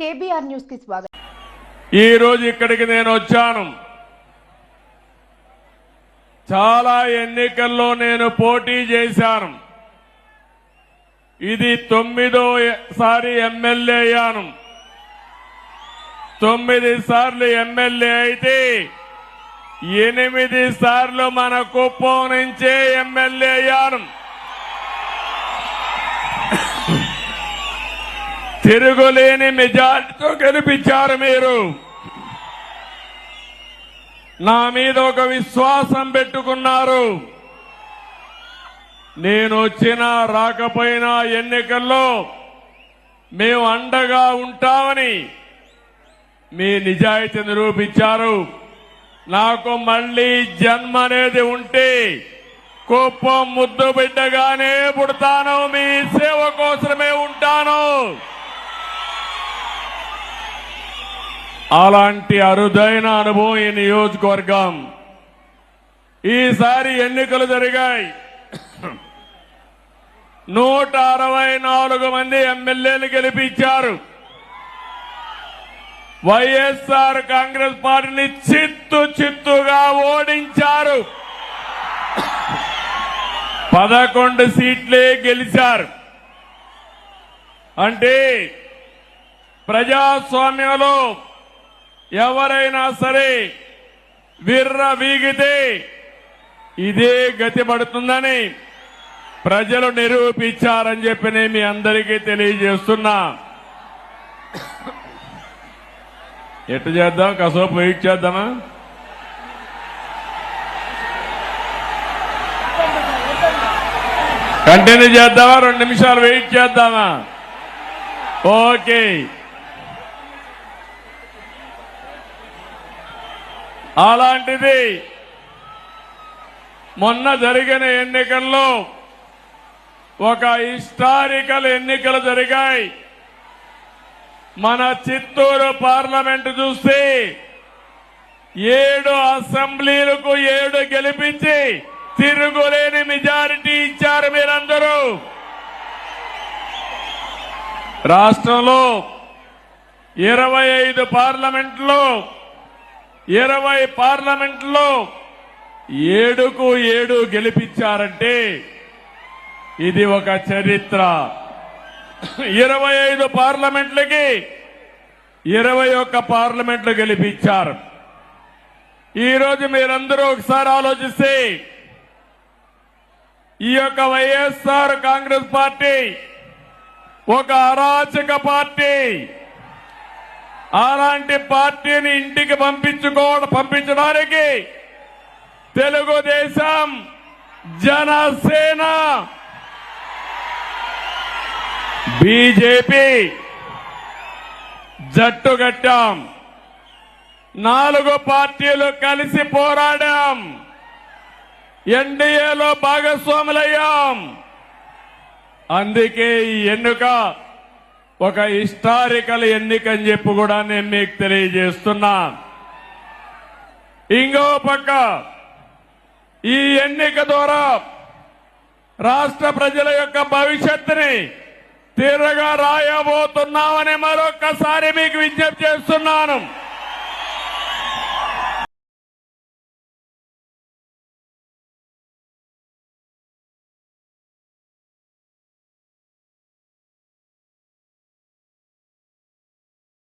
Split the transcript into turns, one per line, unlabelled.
KBR news కి స్వాగతం.
ఈ రోజు ఇక్కడికి నేను వచ్చాను. చాలా ఎన్నికల్లో నేను పోటీ చేశాను. ఇది 9వ ఎమ్మెల్యే అయ్యాను. 9 సార్లు ఎమ్మెల్యే అయితే 8 సార్లు మన కుప్పం నుంచే ఎమ్మెల్యే అయ్యాను. తిరుగులేని మెజార్టీతో గెలిపించారు మీరు. నా మీద ఒక విశ్వాసం పెట్టుకున్నారు. నేను వచ్చినా రాకపోయినా ఎన్నికల్లో మేము అండగా ఉంటామని మీ నిజాయితీ నిరూపించారు. నాకు మళ్లీ జన్మ అనేది ఉంటే కుప్పం ముద్దు బిడ్డగానే పుడతాను. మీ సేవ కోసమే ఉంటాను. అలాంటి అరుదైన అనుభవం ఈ నియోజకవర్గం. ఈసారి ఎన్నికలు జరిగాయి. 164 మంది ఎమ్మెల్యేలు గెలిపించారు. వైఎస్ఆర్ కాంగ్రెస్ పార్టీని చిత్తుగా ఓడించారు. 11 సీట్లే గెలిచారు. అంటే ప్రజాస్వామ్యంలో ఎవరైనా సరే విర్ర వీగితే ఇదే గతి పడుతుందని ప్రజలు నిరూపించారని చెప్పి నేను మీ అందరికీ తెలియజేస్తున్నా. ఎట్టు చేద్దాం? కాసేపు వెయిట్ చేద్దామా? కంటిన్యూ చేద్దామా? 2 నిమిషాలు వెయిట్ చేద్దామా? ఓకే. అలాంటిది మొన్న జరిగిన ఎన్నికల్లో ఒక హిస్టారికల్ ఎన్నికలు జరిగాయి. మన చిత్తూరు పార్లమెంటు చూస్తే 7 అసెంబ్లీలకు 7 గెలిపించి తిరుగులేని మెజారిటీ ఇచ్చారు మీరందరూ. రాష్ట్రంలో 25 పార్లమెంట్లో 20 పార్లమెంట్లో 7కు 7 గెలిపించారంటే ఇది ఒక చరిత్ర. 25 పార్లమెంట్లకి 21 పార్లమెంట్లు గెలిపించారు. ఈరోజు మీరందరూ ఒకసారి ఆలోచిస్తే ఈ యొక్క వైఎస్ఆర్ కాంగ్రెస్ పార్టీ ఒక అరాచక పార్టీ. అలాంటి పార్టీని ఇంటికి పంపించడానికి తెలుగుదేశం, జనసేన, బీజేపీ జట్టు కట్టాం. 4 పార్టీలు కలిసి పోరాడాం. ఎన్డీఏలో భాగస్వాములయ్యాం. అందుకే ఈ ఎన్నిక ఒక హిస్టారికల్ ఎన్నిక అని చెప్పి కూడా నేను మీకు తెలియజేస్తున్నా. ఇంకో పక్క ఈ ఎన్నిక ద్వారా రాష్ట్ర ప్రజల యొక్క భవిష్యత్తుని తీరగా రాయబోతున్నామని మరొక్కసారి మీకు విజ్ఞప్తి చేస్తున్నాను.